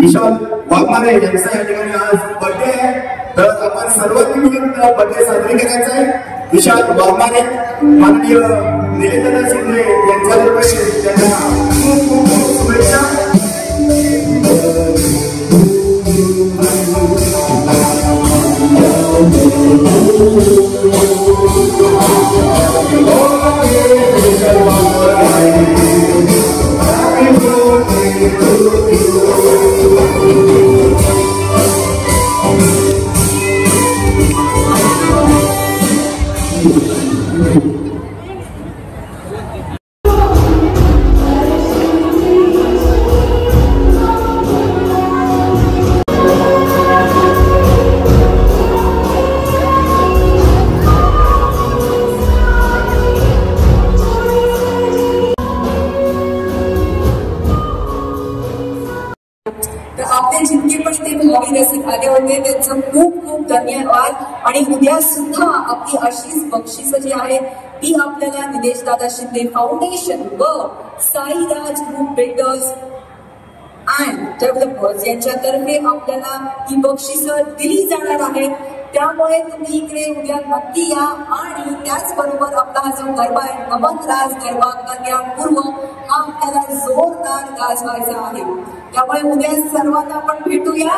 विशाल वाघमारे यांचा या ठिकाणी आज बर्थडे आहे, तर आपण सर्वांनी मिळून बर्थडे साजरी करायचा आहे। विशाल वाघमारे माननीय निलेंद्र शिंदे यांच्यातर्फे त्यांना खूप खूप शुभेच्छा। आपले जितके पण ते भावी रसिक आले होते त्यांचं खूप खूप धन्यवाद। आणि उद्या सुद्धा आपली अशीच बक्षिसं जी आहेत ती आपल्याला निलेश दादा शिंदे फाउंडेशन व Sairaj group builders and developers यांच्यातर्फे आपल्याला ही बक्षिसं दिली जाणार आहेत। त्यामुळे तुम्ही इकडे उद्या नक्की या आणि त्याचबरोबर आपला हा जो गरबा आहे नमन राज गरबा कल्याणपूर्व हा आपल्याला जोरदार गाजवायचा आहे। त्यामुळे उद्या सर्वांना आपण भेटूया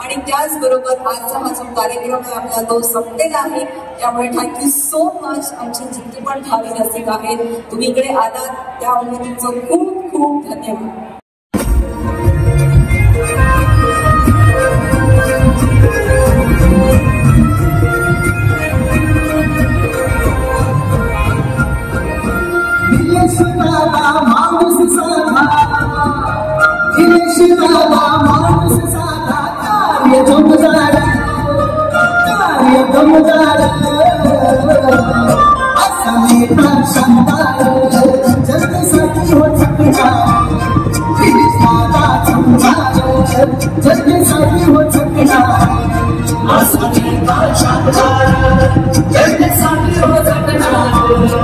आणि त्याचबरोबर आजचा हा जो कार्यक्रम आहे आपला तो संपलेला आहे। त्यामुळे थँक्यू सो मच। आमचे जितके पण भावी रसिक आहेत तुम्ही इकडे आलात त्यामुळे तुमचं खूप खूप धन्यवाद। जग